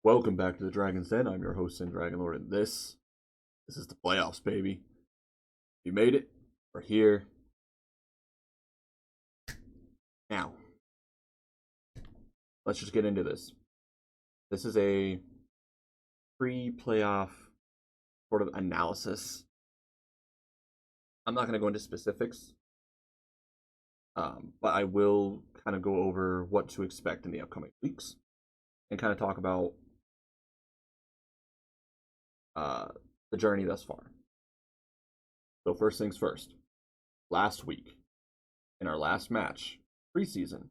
Welcome back to the Dragon's Den. I'm your host, SinDragonLord, and this is the playoffs, baby. You made it. We're here. Now, let's just get into this. This is a pre-playoff sort of analysis. I'm not going to go into specifics, but I will kind of go over what to expect in the upcoming weeks and kind of talk about the journey thus far. So first things first, last week, in our last match, preseason,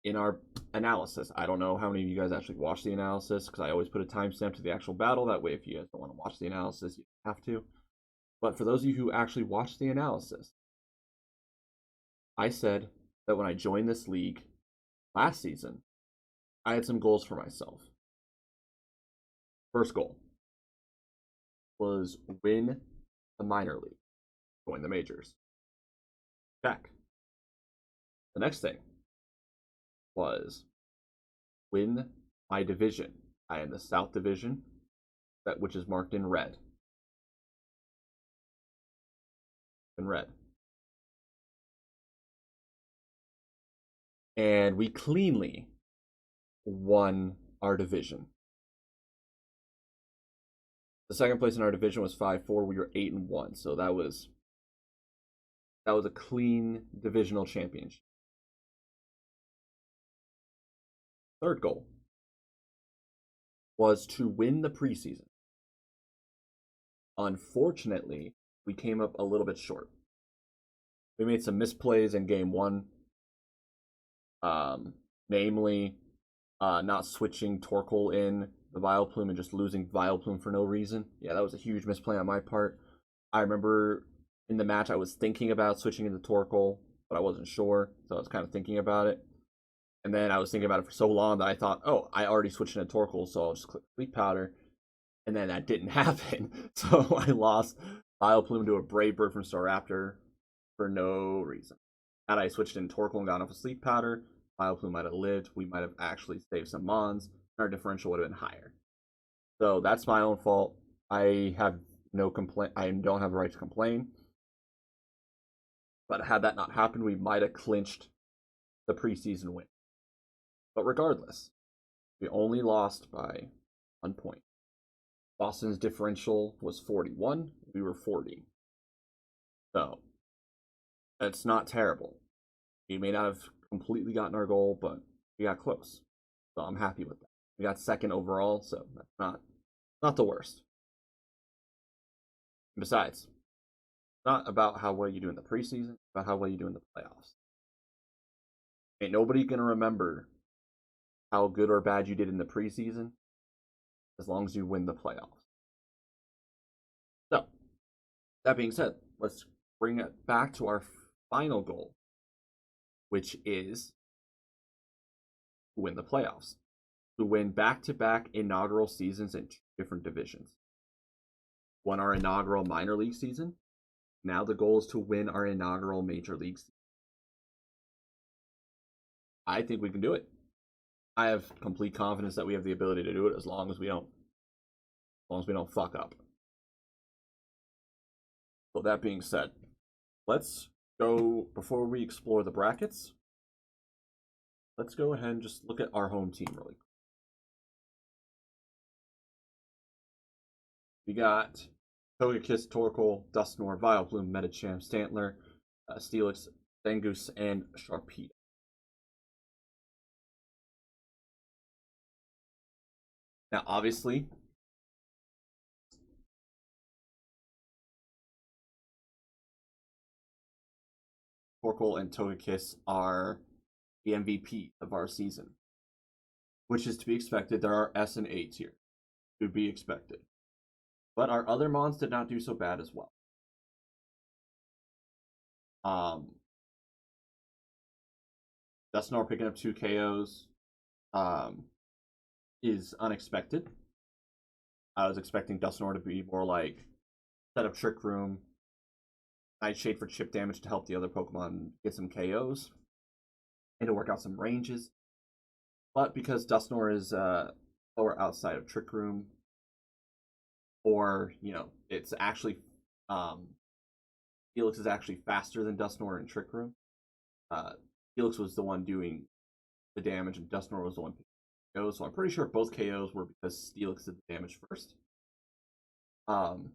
in our analysis, I don't know how many of you guys actually watched the analysis, because I always put a timestamp to the actual battle, that way if you guys don't want to watch the analysis, you have to. But for those of you who actually watched the analysis, I said that when I joined this league last season, I had some goals for myself. First goal was win the minor league, join the majors. Check. The next thing was win my division. I am the South Division, which is marked in red. In red. And we cleanly won our division. The second place in our division was 5-4. We were 8-1, so that was a clean divisional championship. Third goal was to win the preseason. Unfortunately, we came up a little bit short. We made some misplays in game one, namely not switching Torkoal in the Vileplume and just losing Vileplume for no reason. Yeah, that was a huge misplay on my part. I remember in the match I was thinking about switching into Torkoal, but I wasn't sure, so I was kind of thinking about it. And then I was thinking about it for so long that I thought, oh, I already switched into Torkoal, so I'll just click Sleep Powder. And then that didn't happen. So I lost Vileplume to a Brave Bird from Staraptor for no reason. Had I switched in Torkoal and gone off a Sleep Powder, Vileplume might have lived. We might have actually saved some Mons. Our differential would have been higher. So that's my own fault. I have no complaint. I don't have the right to complain. But had that not happened, we might have clinched the preseason win. But regardless, we only lost by 1 point. Boston's differential was 41. We were 40. So it's not terrible. We may not have completely gotten our goal, but we got close. So I'm happy with that. We got second overall, so that's not the worst. And besides, it's not about how well you do in the preseason, it's about how well you do in the playoffs. Ain't nobody gonna remember how good or bad you did in the preseason as long as you win the playoffs. So, that being said, let's bring it back to our final goal, which is to win the playoffs. To win back-to-back inaugural seasons in 2 different divisions. Won our inaugural minor league season. Now the goal is to win our inaugural major league season. I think we can do it. I have complete confidence that we have the ability to do it as long as we don't fuck up. So that being said, let's go, before we explore the brackets, let's go ahead and just look at our home team really quick. We got Togekiss, Torkoal, Dusknoir, Vileplume, Medicham, Stantler, Steelix, Zangoose, and Sharpedo. Now, obviously, Torkoal and Togekiss are the MVP of our season, which is to be expected. There are S and A tier, to be expected. But our other mons did not do so bad as well. Dusknoir picking up 2 KOs is unexpected. I was expecting Dusknoir to be more like set up Trick Room, Nightshade for chip damage to help the other Pokemon get some KOs and to work out some ranges. But because Dusknoir is or outside of Trick Room, or it's actually Felix is actually faster than Dusknoir in Trick Room. Felix was the one doing the damage, and Dusknoir was the one picking KOs. So I'm pretty sure both KOs were because Steelix did the damage first. And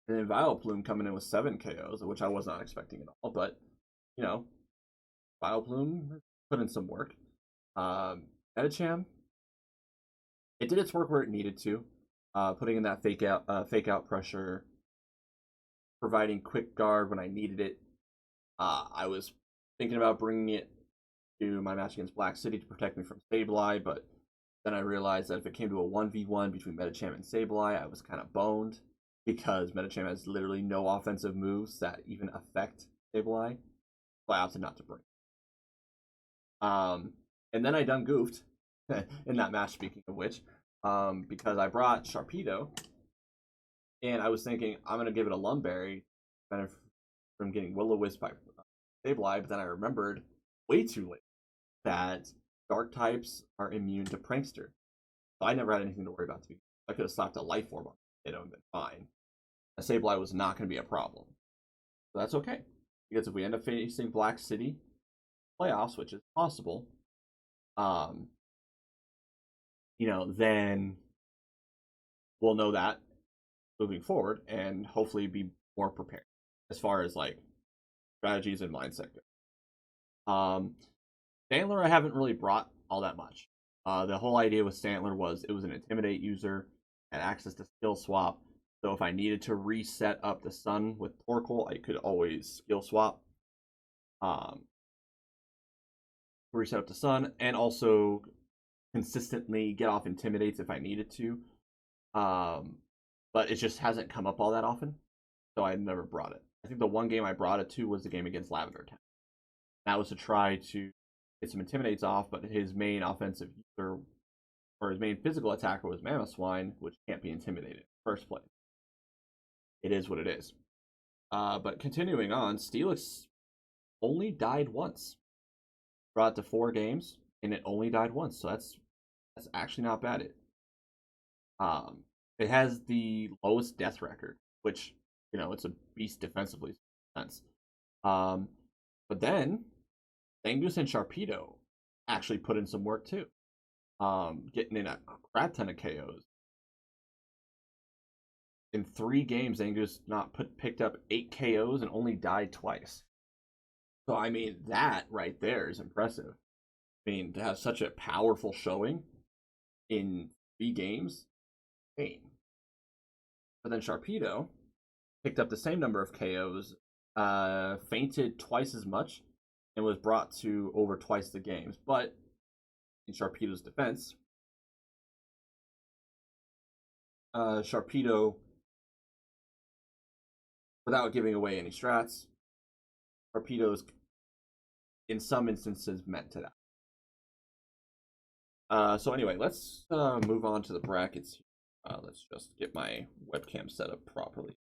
then Vileplume coming in with 7 KOs, which I was not expecting at all. But Vileplume put in some work. Medicham, it did its work where it needed to, putting in that fake out pressure, providing quick guard when I needed it. I was thinking about bringing it to my match against Black City to protect me from Sableye, but then I realized that if it came to a 1v1 between Medicham and Sableye, I was kind of boned, because Medicham has literally no offensive moves that even affect Sableye, so I opted not to bring it. And then I done goofed in that match, speaking of which, because I brought Sharpedo, and I was thinking I'm going to give it a Lumberry from getting Will-O-Wisp by Sableye, but then I remembered way too late that Dark types are immune to Prankster. So I never had anything to worry about. I could have slapped a Life Orb on it and been fine. A Sableye was not going to be a problem. So that's okay. Because if we end up facing Black City playoffs, which is possible, then we'll know that moving forward and hopefully be more prepared as far as like strategies and mindset go. Stantler I haven't really brought all that much. The whole idea with Stantler was it was an Intimidate user and access to skill swap. So if I needed to reset up the Sun with Torkoal, I could always skill swap. Reset up the Sun, and also consistently get off Intimidates if I needed to. But it just hasn't come up all that often, so I never brought it. I think the one game I brought it to was the game against Lavender Town. That was to try to get some Intimidates off, but his main offensive user, or his main physical attacker, was Mamoswine, which can't be intimidated in the first place. It is what it is. But continuing on, Steelix only died once. Brought it to 4 games, and it only died once, so that's actually not bad. It has the lowest death record, which, it's a beast defensively. But then Zangoose and Sharpedo actually put in some work too. Getting in a crap ton of KOs. In 3 games, Zangoose picked up 8 KOs and only died twice. So I mean, that right there is impressive. I mean, to have such a powerful showing in 3 games, insane. But then Sharpedo picked up the same number of KOs, fainted twice as much, and was brought to over twice the games. But in Sharpedo's defense, Sharpedo, without giving away any strats, Sharpedo's in some instances meant to that. So anyway, let's move on to the brackets. Let's just get my webcam set up properly.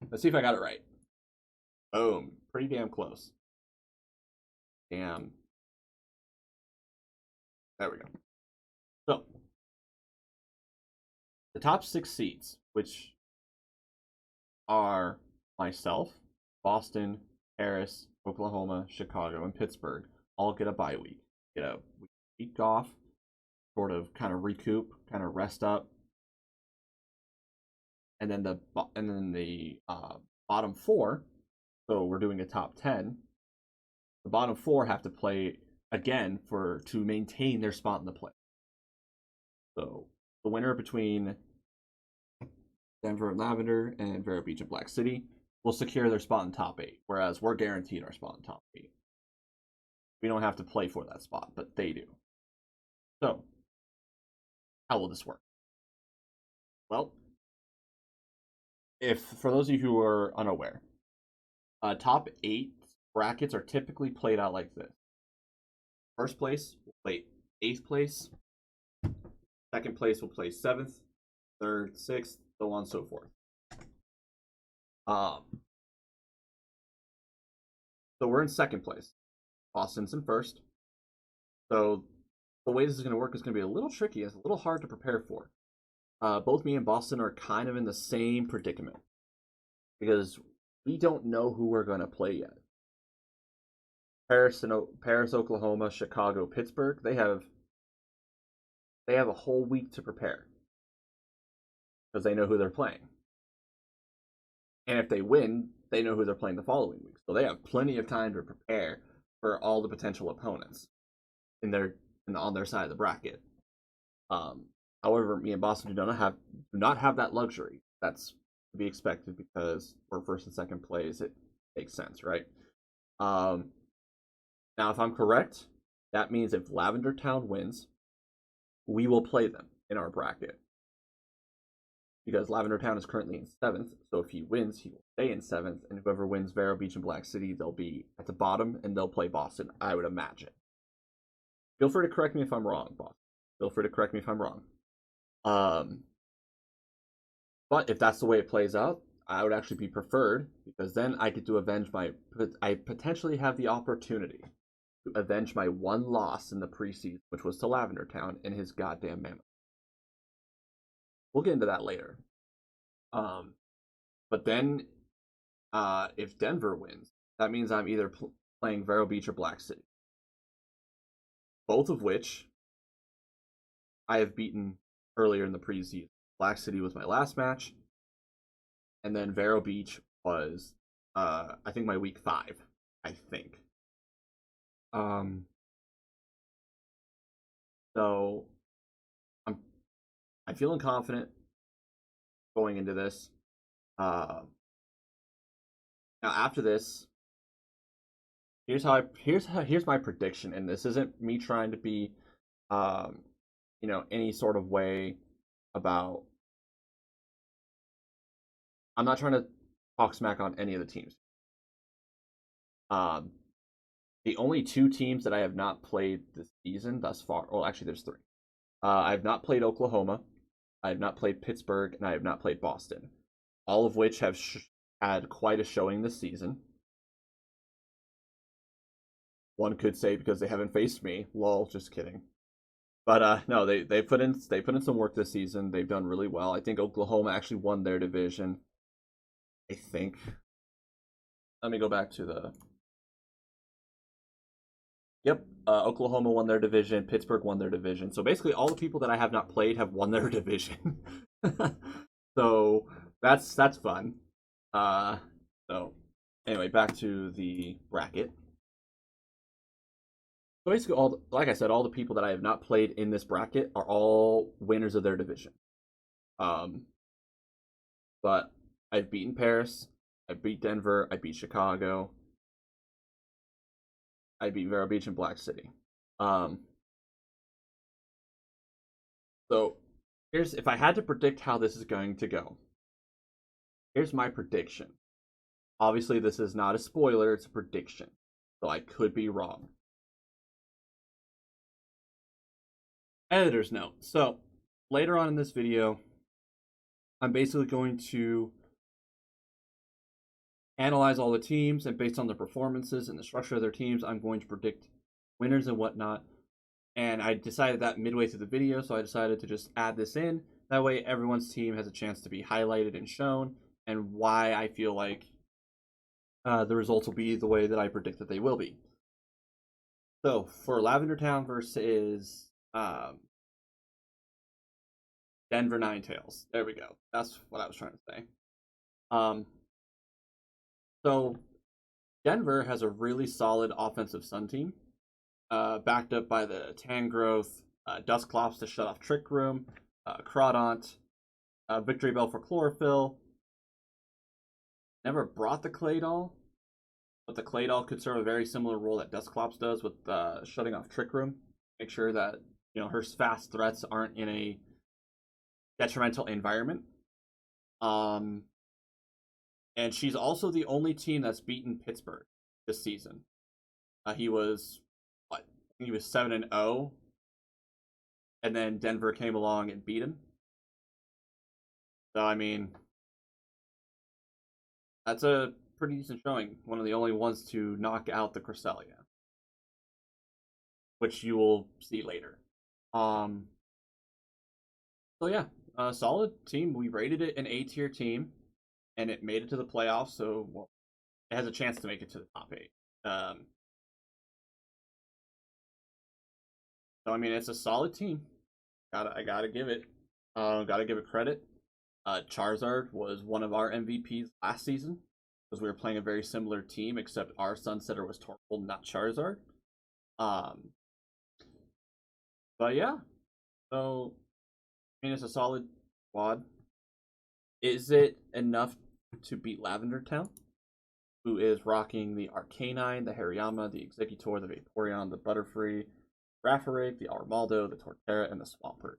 Let's see if I got it right. Boom. Pretty damn close. Damn. There we go. So, the top 6 seeds, which are myself, Boston, Paris, Oklahoma, Chicago, and Pittsburgh, all get a bye week. Get a week off, sort of kind of recoup, kind of rest up. And then the bottom 4, so we're doing a top 10. The bottom 4 have to play again to maintain their spot in the play. So the winner between Denver and Lavender and Vero Beach and Black City will secure their spot in top 8, whereas we're guaranteed our spot in top 8. We don't have to play for that spot, but they do. So, how will this work? Well, for those of you who are unaware, top 8 brackets are typically played out like this. First place will play 8th place. Second place will play 7th. Third, 6th, so on and so forth. So we're in second place. Boston's in first. So the way this is going to work is going to be a little tricky. It's a little hard to prepare for. Both me and Boston are kind of in the same predicament because we don't know who we're going to play yet. Paris, Oklahoma, Chicago, Pittsburgh. They have a whole week to prepare because they know who they're playing. And if they win, they know who they're playing the following week. So they have plenty of time to prepare for all the potential opponents on their side of the bracket. However, me and Boston do not have that luxury. That's to be expected because we're first and second place. It makes sense, right? Now, if I'm correct, that means if Lavender Town wins, we will play them in our bracket. Because Lavender Town is currently in 7th, so if he wins, he will stay in 7th, and whoever wins Vero Beach and Black City, they'll be at the bottom, and they'll play Boston, I would imagine. Feel free to correct me if I'm wrong, Boston. Feel free to correct me if I'm wrong. But if that's the way it plays out, I would actually be preferred, because then I get to I potentially have the opportunity to avenge my one loss in the preseason, which was to Lavender Town and his goddamn mammoth. We'll get into that later. But then, if Denver wins, that means I'm either playing Vero Beach or Black City. Both of which I have beaten earlier in the preseason. Black City was my last match, and then Vero Beach was, I think, my week 5. I think. So I'm feeling confident going into this. Now after this, here's my prediction, and this isn't me trying to be, any sort of way about. I'm not trying to talk smack on any of the teams. The only 2 teams that I have not played this season thus far. Well, actually, there's 3. I have not played Oklahoma, I have not played Pittsburgh, and I have not played Boston. All of which have had quite a showing this season. One could say because they haven't faced me. Lol, just kidding. But no, they put in some work this season. They've done really well. I think Oklahoma actually won their division. I think. Let me go back to the. Yep, Oklahoma won their division. Pittsburgh won their division. So basically, all the people that I have not played have won their division. So that's fun. So anyway, back to the bracket. So basically, like I said, all the people that I have not played in this bracket are all winners of their division. But I've beaten Paris, I beat Denver, I beat Chicago, I beat Vero Beach and Black City. So if I had to predict how this is going to go, here's my prediction. Obviously, this is not a spoiler, it's a prediction. So I could be wrong. Editor's note. So later on in this video, I'm basically going to analyze all the teams, and based on the performances and the structure of their teams, I'm going to predict winners and whatnot. And I decided that midway through the video, so I decided to just add this in. That way everyone's team has a chance to be highlighted and shown, and why I feel like the results will be the way that I predict that they will be. So for Lavender Town versus Denver Ninetales. There we go. That's what I was trying to say. So Denver has a really solid offensive Sun team, backed up by the Tangrowth, Dusclops to shut off Trick Room, Crawdont, Victory Bell for Chlorophyll. Never brought the Claydol, but the Claydol could serve a very similar role that Dusclops does with shutting off Trick Room. Make sure that her fast threats aren't in a detrimental environment. And she's also the only team that's beaten Pittsburgh this season. He was 7-0, and then Denver came along and beat him. So I mean, that's a pretty decent showing. One of the only ones to knock out the Cresselia, which you will see later. So yeah, solid team. We rated it an A-tier team, and it made it to the playoffs. So well, it has a chance to make it to the top 8. So I mean, it's a solid team. I gotta give it. Gotta give it credit. Charizard was one of our MVPs last season because we were playing a very similar team, except our Sunsetter was Torkoal, not Charizard. But yeah, so I mean, it's a solid squad. Is it enough to beat Lavender Town, who is rocking the Arcanine, the Hariyama, the Exeggutor, the Vaporeon, the Butterfree, Rafarig, the Armaldo, the Torterra, and the Swampert?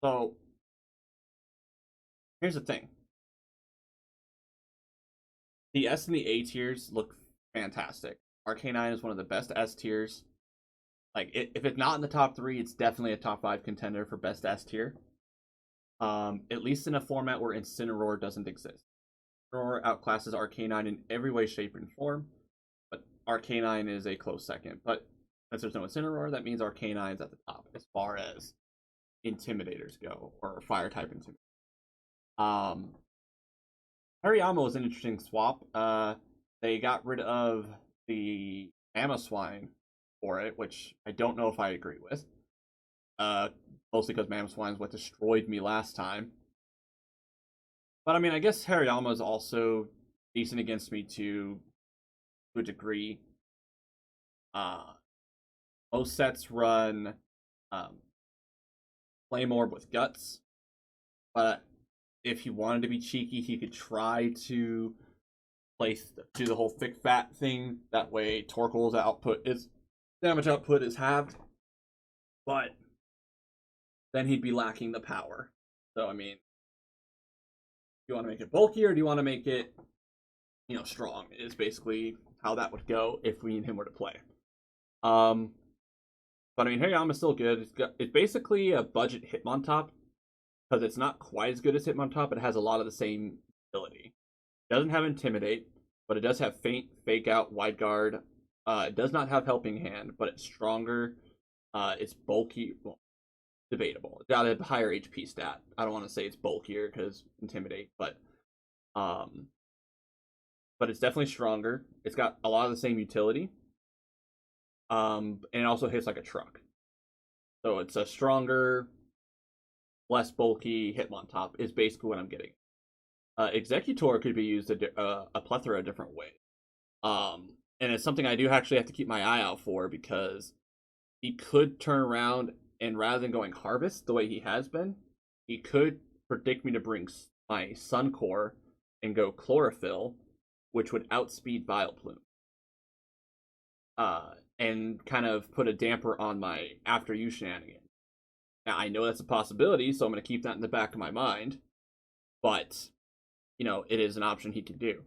So here's the thing: the S and the A tiers look fantastic. Arcanine is one of the best S tiers. Like, if it's not in the top 3, it's definitely a top 5 contender for best S tier. At least in a format where Incineroar doesn't exist. Incineroar outclasses Arcanine in every way, shape, and form, but Arcanine is a close second. But since there's no Incineroar, that means Arcanine's at the top as far as Intimidators go, or Fire type Intimidators. Hariyama was an interesting swap. They got rid of the Mamoswine for it, which I don't know if I agree with. Mostly because Mamoswine is what destroyed me last time. But I mean, I guess Hariyama is also decent against me to a degree. Most sets run Flame Orb with Guts, but if he wanted to be cheeky, he could try to do the whole thick fat thing. That way, Torkoal's damage output is halved, but then he'd be lacking the power. So I mean, do you want to make it bulky or do you want to make it, strong? Is basically how that would go if we and him were to play. But I mean, Hariyama's still good. It's basically a budget Hitmontop because it's not quite as good as Hitmontop. It has a lot of the same ability. It doesn't have Intimidate, but it does have Feint, Fake Out, Wide Guard. It does not have Helping Hand, but it's stronger. It's bulky. Well, debatable. It's got a higher HP stat. I don't want to say it's bulkier because Intimidate, but it's definitely stronger. It's got a lot of the same utility. And it also hits like a truck. So it's a stronger, less bulky Hitmontop is basically what I'm getting. Exeggutor could be used a plethora of different ways. And it's something I do actually have to keep my eye out for because he could turn around and rather than going Harvest the way he has been, he could predict me to bring my Suncore and go Chlorophyll, which would outspeed Vileplume. And kind of put a damper on my after you shenanigans. Now, I know that's a possibility, so I'm going to keep that in the back of my mind. But, it is an option he could do.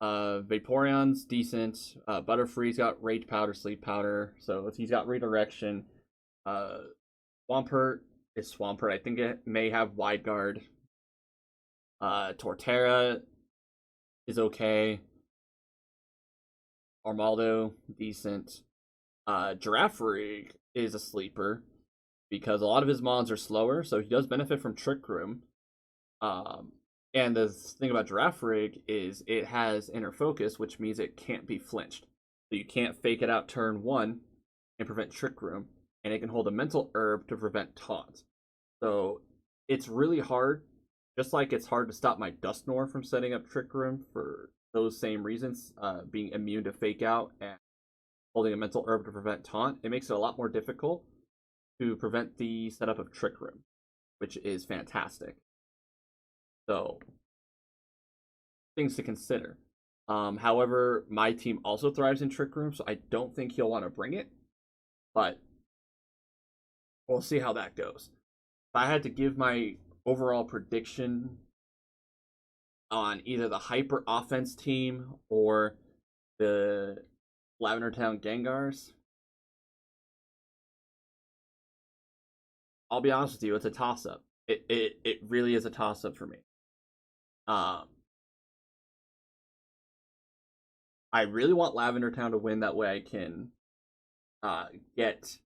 Vaporeon's decent. Butterfree's got Rage Powder, Sleep Powder, so he's got Redirection. Swampert is Swampert. I think it may have Wide Guard. Torterra is okay. Armaldo, decent. Girafarig is a sleeper because a lot of his mons are slower, so he does benefit from Trick Room. And the thing about Girafarig is it has Inner Focus, which means it can't be flinched. So you can't fake it out turn 1 and prevent Trick Room, and it can hold a Mental Herb to prevent Taunt. So it's really hard, just like it's hard to stop my Dusknoir from setting up Trick Room for those same reasons, being immune to Fake Out and holding a Mental Herb to prevent Taunt. It makes it a lot more difficult to prevent the setup of Trick Room, which is fantastic. So, things to consider. However, my team also thrives in Trick Room, so I don't think he'll want to bring it. But we'll see how that goes. If I had to give my overall prediction on either the Hyper Offense team or the Lavender Town Gengars, I'll be honest with you, it's a toss-up. It really is a toss-up for me. Um, I really want Lavender Town to win. That way I can get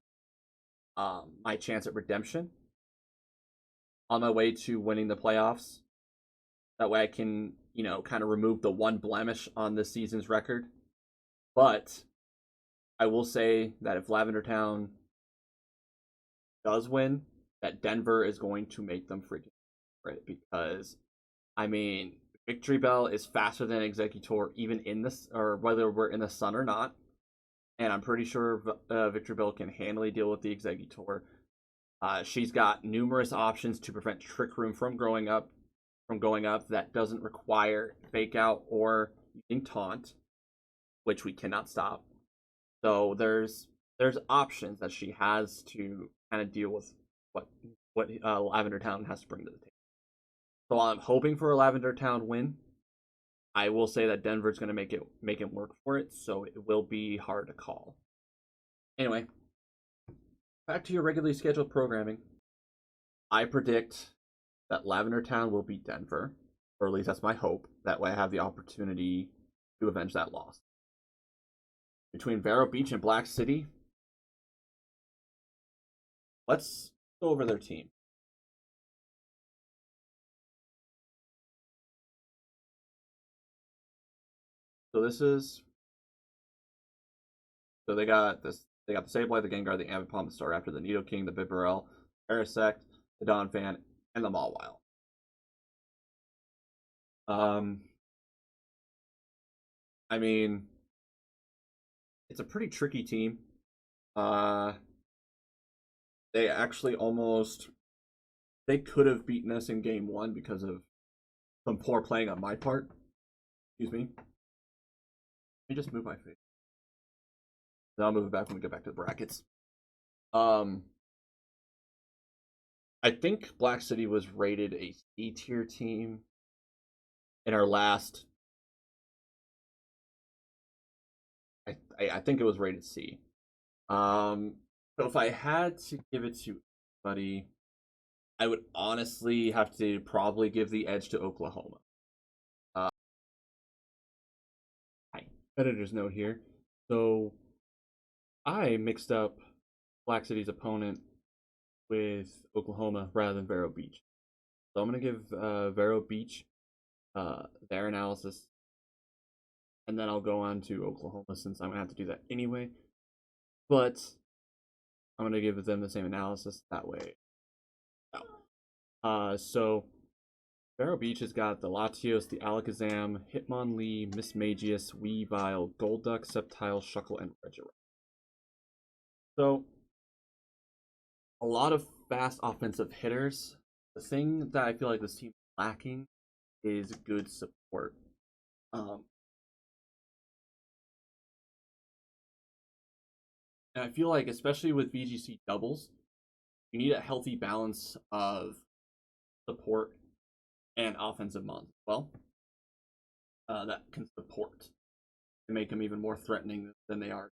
my chance at redemption on my way to winning the playoffs. That way I can, kind of remove the one blemish on this season's record. But I will say that if Lavender Town does win, that Denver is going to make them freaking right, because I mean, Victory Bell is faster than Executor, even in this, or whether we're in the sun or not. And I'm pretty sure Victory Bell can handily deal with the Executor. She's got numerous options to prevent Trick Room from going up. That doesn't require Fake Out or using Taunt, which we cannot stop. So there's options that she has to kind of deal with what Lavender Town has to bring to the table. So I'm hoping for a Lavender Town win. I will say that Denver's going to make it work for it, so it will be hard to call. Anyway, back to your regularly scheduled programming. I predict that Lavender Town will beat Denver, or at least that's my hope. That way I have the opportunity to avenge that loss. Between Vero Beach and Black City, let's go over their team. So they got this. They got the Sableye, the Gengar, the Ambipom, the Staraptor, the Nidoking, the Bibarel, Parasect, the Donphan, and the Mawile. I mean, it's a pretty tricky team. They actually they could have beaten us in game one because of some poor playing on my part. Excuse me. Let me just move my face. Then I'll move it back when we get back to the brackets. I think Black City was rated a C tier team in our last. I think it was rated C. So if I had to give it to anybody, I would honestly have to probably give the edge to Oklahoma. Editor's note here. So I mixed up Black City's opponent with Oklahoma rather than Vero Beach. So I'm going to give Vero Beach their analysis, and then I'll go on to Oklahoma since I'm going to have to do that anyway. But I'm going to give them the same analysis that way. So Vero Beach has got the Latios, the Alakazam, Hitmonlee, Mismagius, Weavile, Golduck, Sceptile, Shuckle, and Regirock. So a lot of fast offensive hitters. The thing that I feel like this team is lacking is good support. And I feel like, especially with VGC doubles, you need a healthy balance of support and offensive mons as well. That can support to make them even more threatening than they are.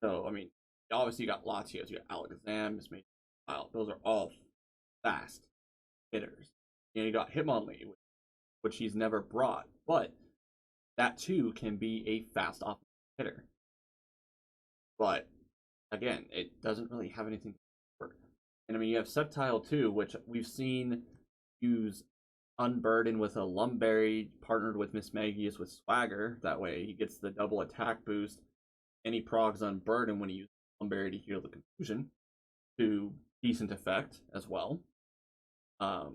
So, I mean, obviously you got Latios, you got Alakazam, Mismagius, those are all fast hitters. You got Hitmonlee, which he's never brought, but that too can be a fast offensive hitter. But again, it doesn't really have anything to work. And I mean, you have Sceptile too, which we've seen use Unburden with a Lumberry partnered with Mismagius with Swagger. That way he gets the double attack boost, and he progs Unburden when he uses Lumberry to heal the confusion to decent effect as well. But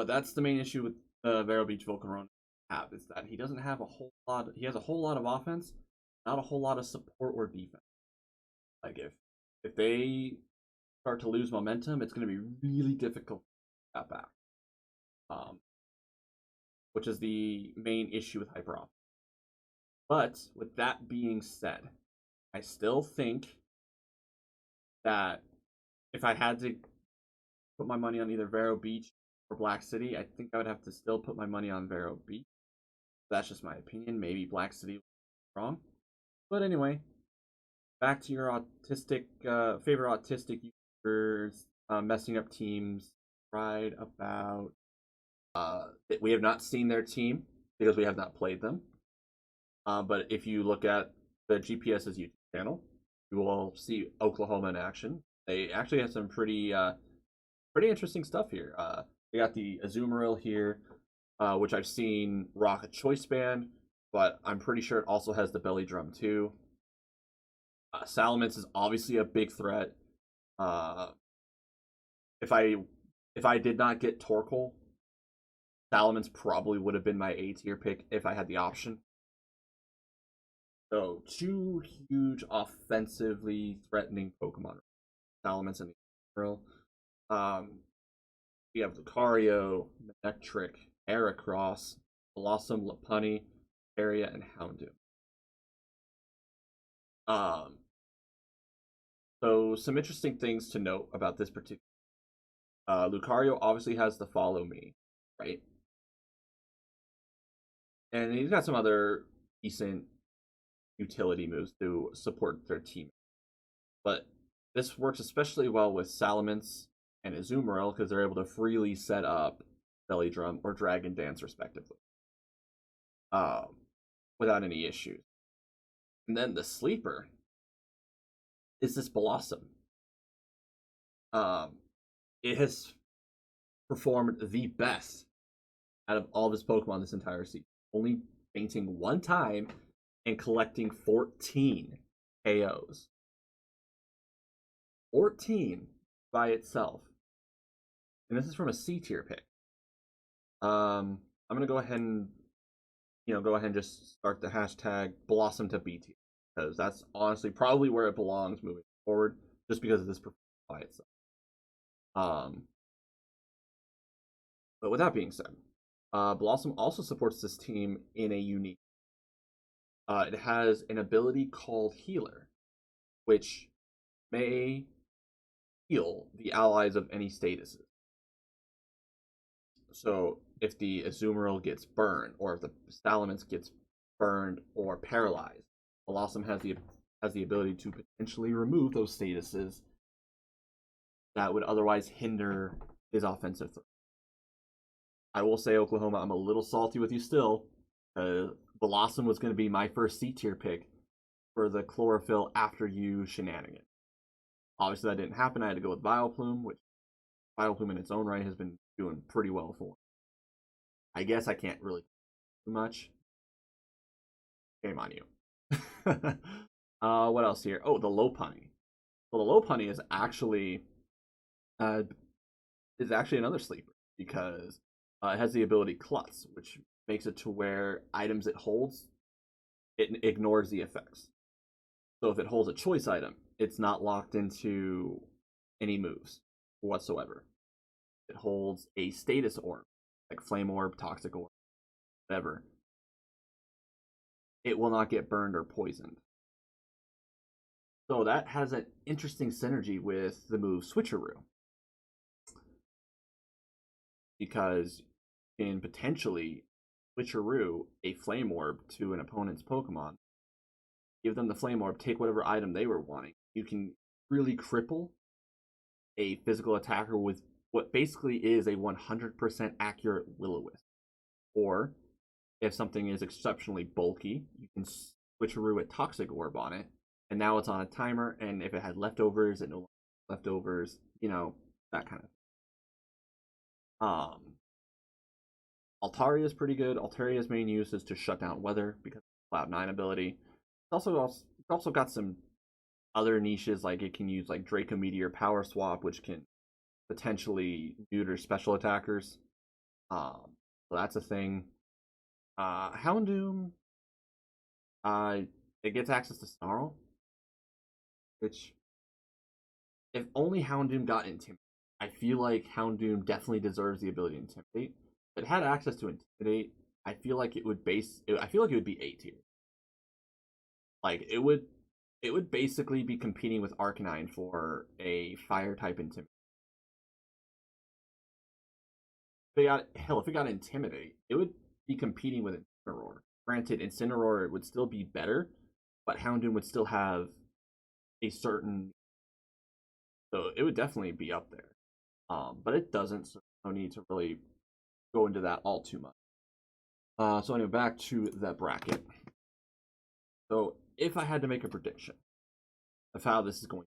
that's the main issue with Vero Beach Volcarona have, is that he doesn't have a whole lot. He has a whole lot of offense, not a whole lot of support or defense. Like if they start to lose momentum, it's going to be really difficult to get back. Which is the main issue with Hyper Offense. But with that being said, I still think that if I had to put my money on either Vero Beach or Black City, I think I would have to still put my money on Vero Beach. That's just my opinion. Maybe Black City was wrong. But anyway, back to your favorite autistic YouTubers messing up teams right about. We have not seen their team because we have not played them. But if you look at the GPS's YouTube channel, you will see Oklahoma in action. They actually have some pretty interesting stuff here. They got the Azumarill here, which I've seen rock a choice band, but I'm pretty sure it also has the belly drum too. Salamence is obviously a big threat. If I did not get Torkoal, Salamence probably would have been my A tier pick if I had the option. So two huge offensively threatening Pokemon, Salamence and the we have Lucario, Manectric, Heracross, Blossom, Lopunny, Area, and Houndoom. So some interesting things to note about this particular. Lucario obviously has the Follow Me, right? And he's got some other decent utility moves to support their team. But this works especially well with Salamence and Azumarill because they're able to freely set up Belly Drum or Dragon Dance, respectively, without any issues. And then the sleeper is this Blossom. It has performed the best out of all of his Pokemon this entire season, only fainting one time and collecting 14 KOs. 14 by itself. And this is from a C tier pick. I'm gonna go ahead and just start the hashtag Blossom to B tier because that's honestly probably where it belongs moving forward, just because of this performance by itself. But with that being said, Blossom also supports this team in a unique. It has an ability called Healer, which may heal the allies of any statuses. So if the Azumarill gets burned, or if the Salamence gets burned or paralyzed, Blossom has the ability to potentially remove those statuses that would otherwise hinder his offensive threat. I will say, Oklahoma, I'm a little salty with you still. Blossom was going to be my first C tier pick for the chlorophyll after you shenanigan. Obviously, that didn't happen. I had to go with Vileplume, which Vileplume in its own right has been doing pretty well for me. I guess I can't really do much. Shame on you. What else here? Oh, the Lopunny. Well, the Lopunny is actually another sleeper because it has the ability Klutz, which makes it to where items it holds, it ignores the effects. So if it holds a choice item, it's not locked into any moves whatsoever. It holds a status orb, like Flame Orb, Toxic Orb, whatever. It will not get burned or poisoned. So that has an interesting synergy with the move Switcheroo. Because you can potentially Switcheroo a Flame Orb to an opponent's Pokemon, give them the Flame Orb, take whatever item they were wanting. You can really cripple a physical attacker with what basically is a 100% accurate Will-O-Wisp. Or, if something is exceptionally bulky, you can Switcheroo a Toxic Orb on it, and now it's on a timer, and if it had leftovers, it no longer has leftovers, that kind of thing. Altaria is pretty good. Altaria's main use is to shut down weather because of the Cloud 9 ability. It's also got some other niches, like it can use like Draco Meteor Power Swap, which can potentially neuter special attackers. So that's a thing. Houndoom, it gets access to Snarl, which if only Houndoom got Intimidate. I feel like Houndoom definitely deserves the ability to Intimidate. If it had access to Intimidate, I feel like it would be A tier. Like it would basically be competing with Arcanine for a fire type Intimidate. If it got Intimidate, it would be competing with Incineroar. Granted, Incineroar would still be better, but Houndoom would still have a certain. So it would definitely be up there. But it doesn't, so no need to really go into that all too much. So anyway, back to that bracket. So if I had to make a prediction of how this is going,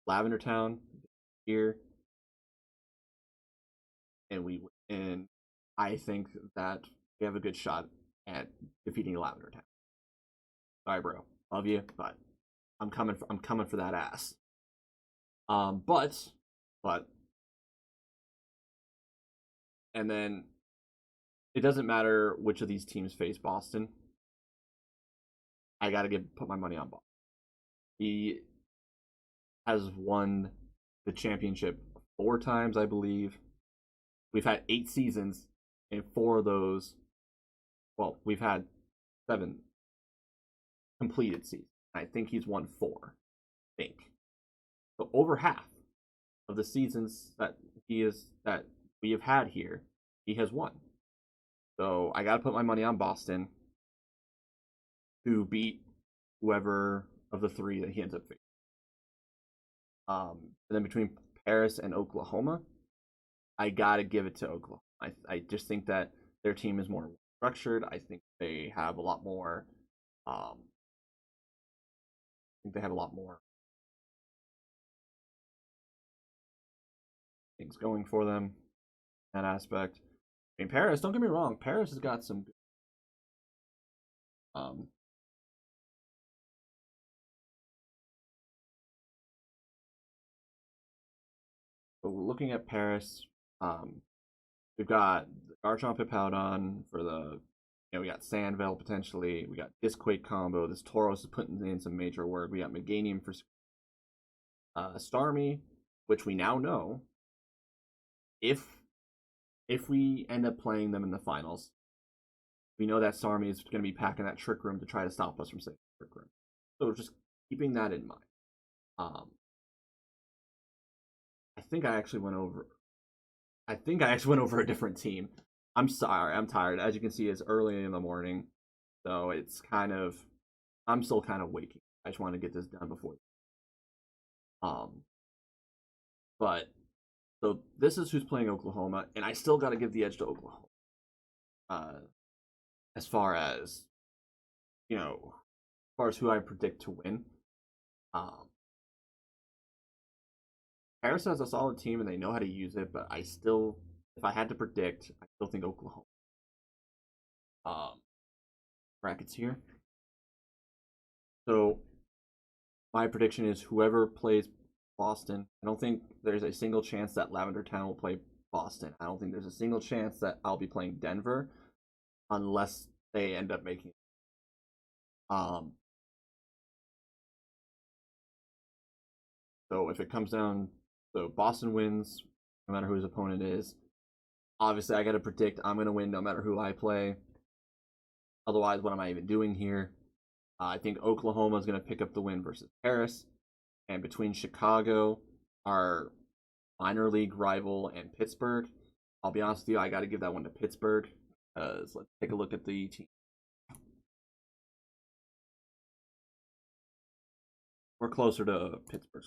Lavender Town here, and I think that we have a good shot at defeating Lavender Town. Sorry, bro, love you, but I'm coming for that ass. But, and then it doesn't matter which of these teams face Boston. I gotta put my money on Boston. He has won the championship 4 times, I believe. We've had 8 seasons, and 4 of those, well, we've had 7 completed seasons. I think he's won 4. I think. So over half of the seasons that we have had here, he has won. So I gotta put my money on Boston to beat whoever of the 3 that he ends up facing. And then between Paris and Oklahoma, I gotta give it to Oklahoma. I just think that their team is more structured. I think they have a lot more. I think they have a lot more things going for them in that aspect. I mean, Paris, don't get me wrong, Paris has got some but looking at Paris, we've got Garchomp Hippowdon for the, we got Sandvale potentially, we got Disquake combo, this Tauros is putting in some major work, we got Meganium for Starmie, which we now know, if we end up playing them in the finals, we know that Starmie is going to be packing that Trick Room to try to stop us from saving Trick Room. So just keeping that in mind. I think I actually went over a different team. I'm sorry, I'm tired. As you can see, it's early in the morning, so it's I'm still kind of waking. I just want to get this done before. But so this is who's playing Oklahoma, and I still got to give the edge to Oklahoma. As far as who I predict to win. Paris has a solid team and they know how to use it, but if I had to predict, I still think Oklahoma. Brackets here. So my prediction is whoever plays Boston. I don't think there's a single chance that Lavender Town will play Boston. I don't think there's a single chance that I'll be playing Denver unless they end up making it. So if it comes down, so Boston wins no matter who his opponent is. Obviously, I got to predict I'm going to win no matter who I play. Otherwise, what am I even doing here? I think Oklahoma is going to pick up the win versus Paris. And between Chicago, our minor league rival, and Pittsburgh, I'll be honest with you, I got to give that one to Pittsburgh. Let's take a look at the team. We're closer to Pittsburgh.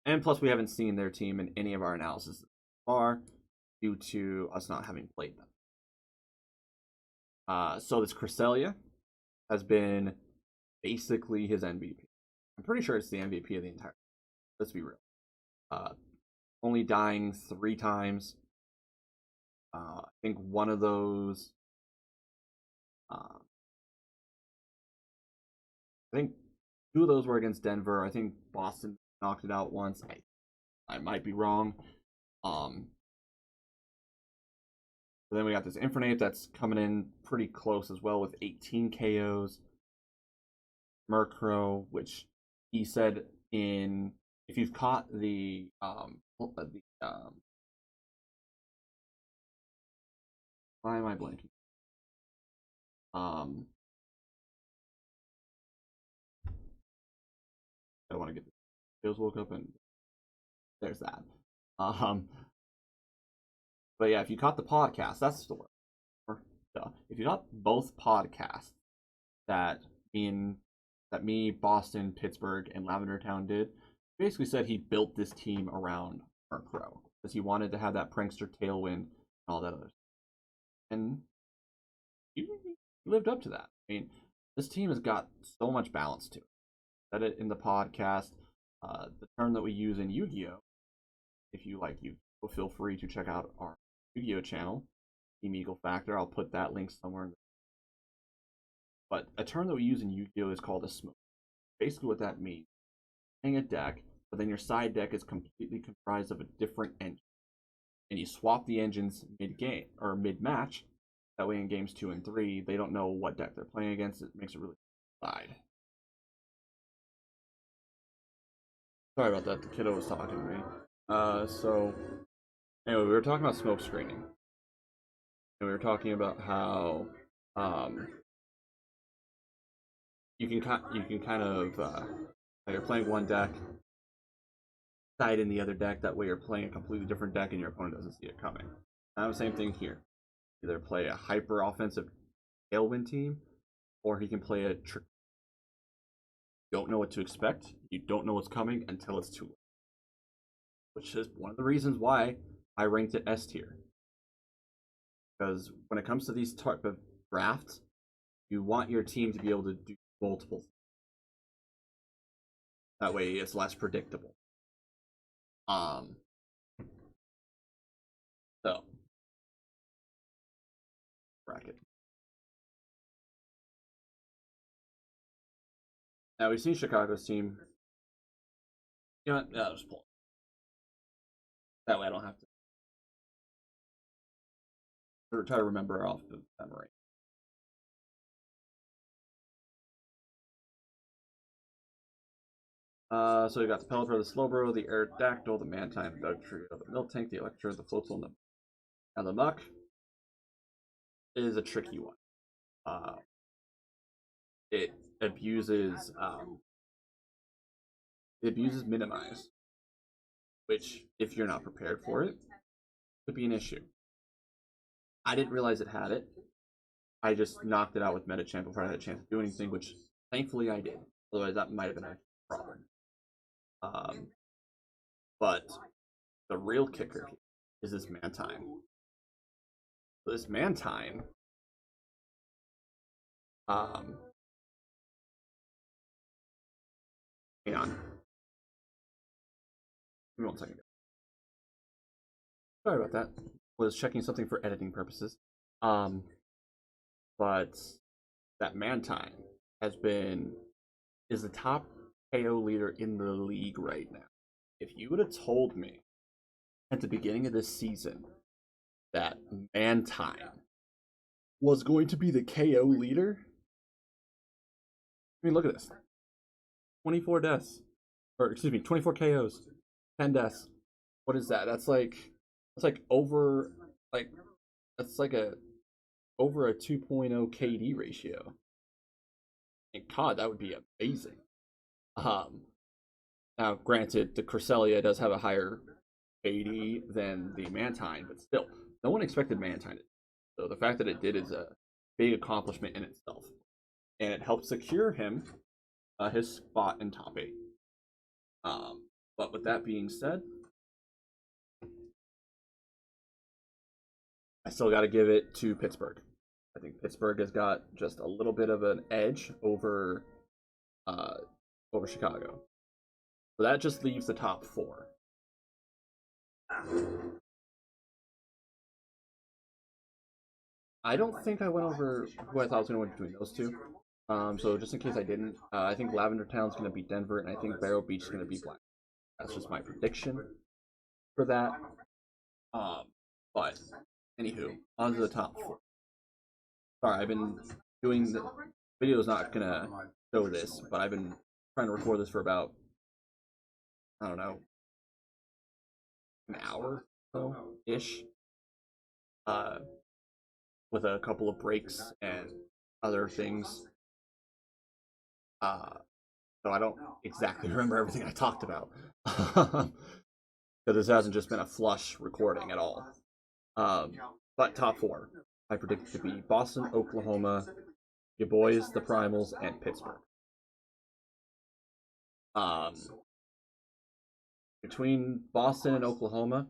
And plus, we haven't seen their team in any of our analysis so far due to us not having played them. So this Cresselia has been basically his MVP. I'm pretty sure it's the MVP of the entire. Let's be real. Only dying 3 times. I think one of those. I think 2 of those were against Denver. I think Boston knocked it out once. I might be wrong. But then we got this Infernape that's coming in pretty close as well with 18 KOs. Murkrow, which he said if you've caught the why am I blanking? I want to get the skills woke up and there's that. But yeah, if you caught the podcast, that's the word. If you caught both podcasts that me, Boston, Pittsburgh, and Lavender Town did, basically said he built this team around pro because he wanted to have that prankster tailwind and all that other stuff. And he lived up to that. I mean, this team has got so much balance to it. I said it in the podcast. The term that we use in Yu-Gi-Oh! If you like Yu-Gi-Oh! Feel free to check out our Yu-Gi-Oh! Channel, Team Eagle Factor. I'll put that link somewhere. But a term that we use in Yu-Gi-Oh! Is called a smoke. Basically what that means, playing a deck, but then your side deck is completely comprised of a different engine. And you swap the engines mid-game, or mid-match. That way in games 2 and 3, they don't know what deck they're playing against. It makes it really side. Sorry about that, the kiddo was talking to me. So, anyway, we were talking about smoke screening. And we were talking about how, you can kind of, you're playing one deck, side in the other deck, that way you're playing a completely different deck and your opponent doesn't see it coming. Now the same thing here. Either play a hyper offensive tailwind team, or he can play a trick. You don't know what to expect, you don't know what's coming until it's too late. Which is one of the reasons why I ranked it S tier. Because when it comes to these type of drafts, you want your team to be able to do multiple things. That way it's less predictable. So bracket. Now we've seen Chicago's team. You know what? Yeah, I'll just pull it. That way I don't have to try to remember off the memory. So we got the Pelipper, the Slowbro, the Aerodactyl, the Mantine, the Dugtrio, the Miltank, the Electro, the Floatzel, and the Muck is a tricky one. It abuses Minimize, which, if you're not prepared for it, could be an issue. I didn't realize it had it. I just knocked it out with Metachamp before I had a chance to do anything, which thankfully I did. Otherwise, that might have been a problem. But the real kicker here is this Mantine. So this Mantine, hang on. Give me 1 second. Sorry about that. Was checking something for editing purposes. But that Mantine is the top KO leader in the league right now. If you would have told me at the beginning of this season that Mantine was going to be the KO leader, I mean, look at this. 24 deaths. Or, excuse me, 24 KOs. 10 deaths. What is that? That's like over, that's like over a 2.0 KD ratio. And God, that would be amazing. Now, granted, the Cresselia does have a higher KD than the Mantine, but still, no one expected Mantine. So the fact that it did is a big accomplishment in itself. And it helped secure him his spot in top 8. But with that being said, I still got to give it to Pittsburgh. I think Pittsburgh has got just a little bit of an edge over Chicago. So that just leaves the top 4. I don't think I went over who I thought was going to win between those two. So just in case I didn't, I think Lavender Town's going to beat Denver, and I think Barrow Beach is going to beat Black. That's just my prediction for that. But anywho, on to the top 4. Sorry, I've been doing the video's not gonna show this, but I've been trying to record this for about, I don't know, an hour so ish. With a couple of breaks and other things. So I don't exactly remember everything I talked about. Because this hasn't just been a flush recording at all. But top 4, I predict to be Boston, Oklahoma, your boys, the Primals, and Pittsburgh. between Boston and Oklahoma,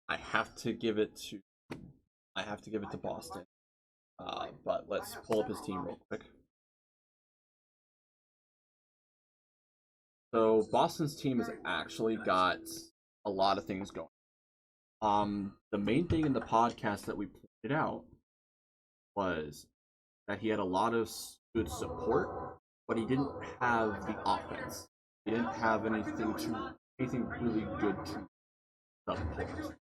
I have to give it to Boston. But let's pull up his team real quick. So Boston's team has actually got a lot of things going. The main thing in the podcast that we pointed out was that he had a lot of good support, but he didn't have the offense. He didn't have anything really good to support.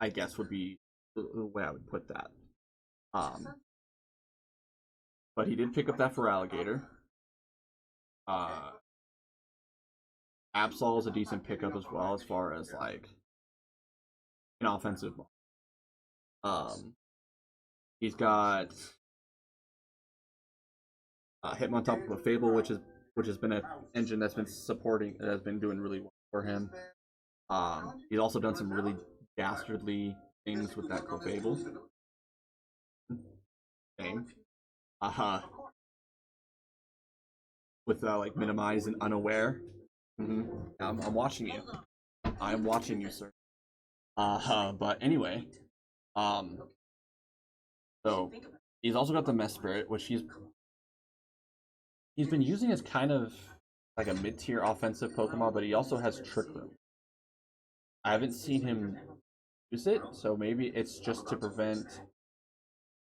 I guess would be the way I would put that. But he did pick up that for Alligator. Absol is a decent pickup as well, as far as like an offensive. He's got Hitmontop of a Fable, which has been an engine that's been doing really well for him. He's also done some really dastardly things with that Fable. Same. With like minimize and unaware. I'm watching you. I'm watching you, sir. But anyway, so he's also got the Mess Spirit, which he's been using as kind of like a mid-tier offensive Pokemon, but he also has Trick Room. I haven't seen him use it, so maybe it's just to prevent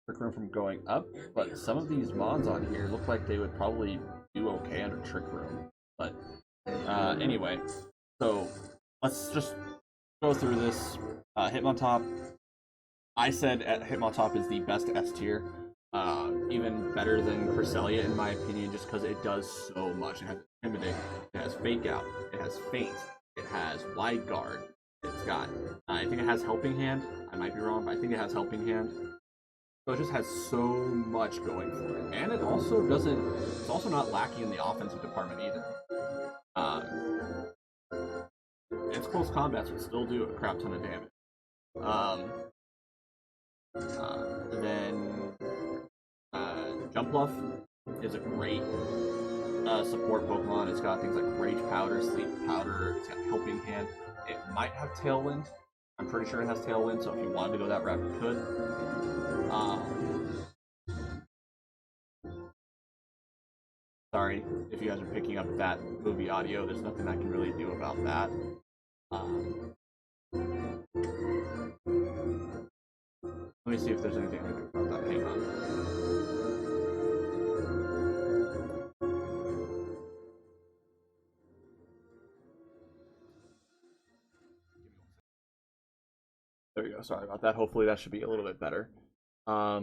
Trick Room from going up, but some of these mons on here look like they would probably do okay under Trick Room. But anyway, so let's just go through this. Hitmontop, I said Hitmontop is the best S tier, even better than Cresselia in my opinion, just because it does so much. It has Intimidate, it has Fake Out, it has Feint, it has Wide Guard, it's got, I think it has Helping Hand, I might be wrong, but I think it has Helping Hand. So it just has so much going for it. And it also it's also not lacking in the offensive department either. Its close combats would still do a crap ton of damage. Then Jumpluff is a great support Pokemon. It's got things like Rage Powder, Sleep Powder, it's got Helping Hand. It might have Tailwind. I'm pretty sure it has Tailwind, so if you wanted to go that route, you could. Sorry if you guys are picking up that movie audio. There's nothing I can really do about that. Let me see if there's anything I can do about that. Hang on. There we go. Sorry about that. Hopefully that should be a little bit better. But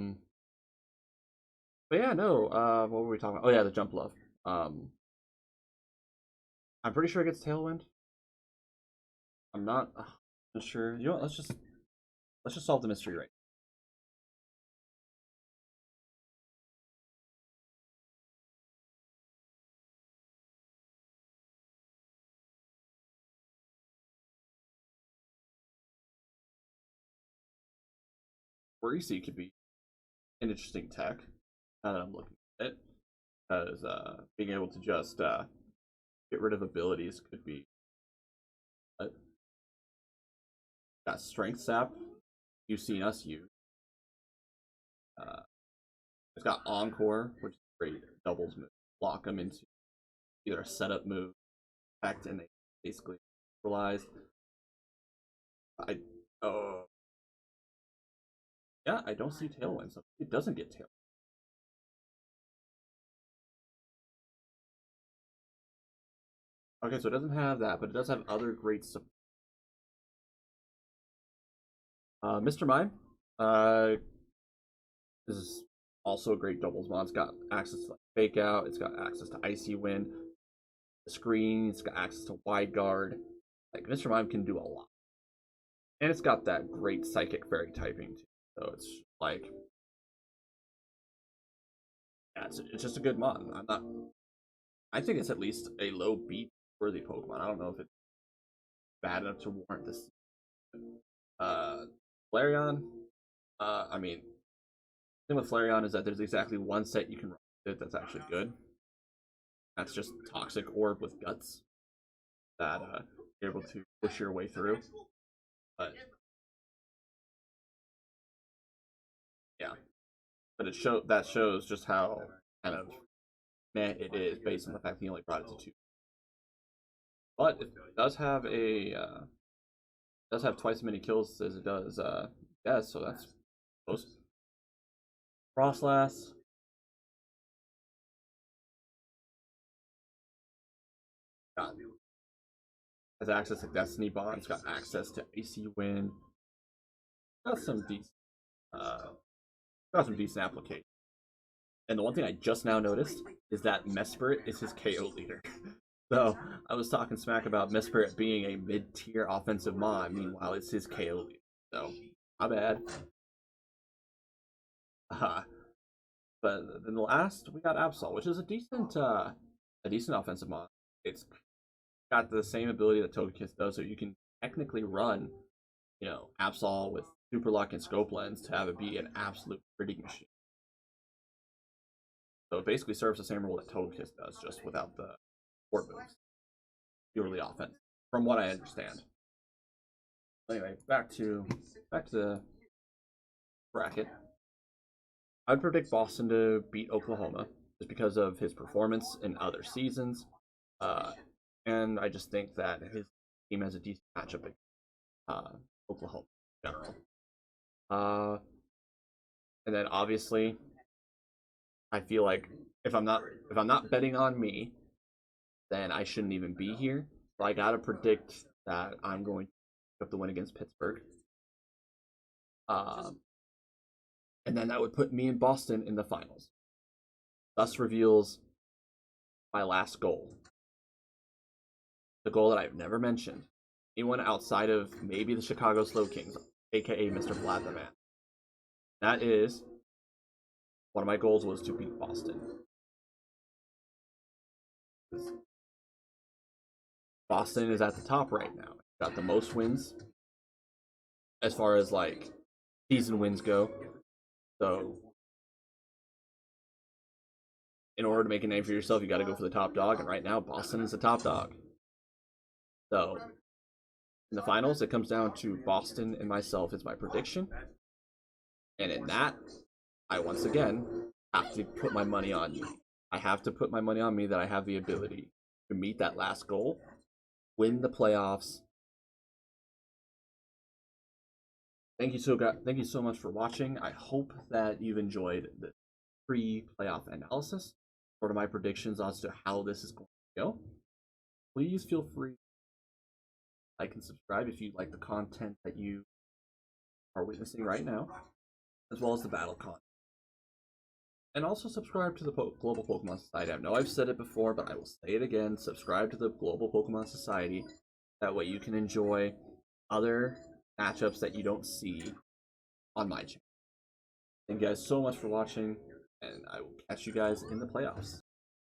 yeah, no. What were we talking about? Oh yeah, the Jumpluff. I'm pretty sure it gets Tailwind. I'm not sure. You know what? Let's just solve the mystery right. Worrisea could be an interesting tech. Now that I'm looking at it, because being able to just get rid of abilities could be. Got Strength Sap. You've seen us use. It's got Encore, which is a great doubles move. Lock them into either a setup move, effect, and they basically neutralize. Yeah, I don't see Tailwind, so it doesn't get Tailwind. Okay, so it doesn't have that, but it does have other great support. Mr. Mime, this is also a great doubles mod. It's got access to like, Fake Out, it's got access to Icy Wind, the screen, it's got access to Wide Guard. Like, Mr. Mime can do a lot. And it's got that great Psychic Fairy typing, too. So it's like, yeah, it's just a good mod. I think it's at least a low beat worthy Pokemon. I don't know if it's bad enough to warrant this. Flareon, I mean, the thing with Flareon is that there's exactly one set you can run with it that's actually good. That's just Toxic Orb with Guts. that you're able to push your way through. But yeah, but that shows just how kind of meh it is based on the fact that he only brought it to 2. But it does have twice as many kills as it does deaths, so that's close. Frostlass. Has access to Destiny Bonds, got access to AC Wind. Got some decent application. And the one thing I just now noticed is that Mesprit is his KO leader. So I was talking smack about Mesprit being a mid-tier offensive mod, meanwhile it's his KO leader. So not bad. But then the last we got Absol, which is a decent offensive mod. It's got the same ability that Togekiss does, so you can technically run, Absol with Super Luck and Scope Lens to have it be an absolute critting machine. So it basically serves the same role that Togekiss does, just without the support moves. Purely offense, from what I understand. Anyway, back to the bracket. I'd predict Boston to beat Oklahoma just because of his performance in other seasons. And I just think that his team has a decent matchup against Oklahoma in general. And then obviously, I feel like if I'm not betting on me, then I shouldn't even be here. So I gotta predict that I'm going to pick up the win against Pittsburgh. And then that would put me and Boston in the finals. Thus reveals my last goal. The goal that I've never mentioned. Anyone outside of maybe the Chicago Slow Kings, aka Mr. Vlad the Man. That is, one of my goals was to beat Boston. Boston is at the top right now. Got the most wins as far as like season wins go. So in order to make a name for yourself, you got to go for the top dog, and right now Boston is the top dog. So in the finals, it comes down to Boston and myself is my prediction. And in that, I once again have to put my money on me. I have to put my money on me that I have the ability to meet that last goal, win the playoffs. Thank you so much for watching. I hope that you've enjoyed the pre-playoff analysis, sort of my predictions as to how this is going to go. Please feel free to like and subscribe if you like the content that you are witnessing right now, as well as the battle content. And also subscribe to the Global Pokemon Society. I know I've said it before, but I will say it again. Subscribe to the Global Pokemon Society. That way you can enjoy other matchups that you don't see on my channel. Thank you guys so much for watching, and I will catch you guys in the playoffs.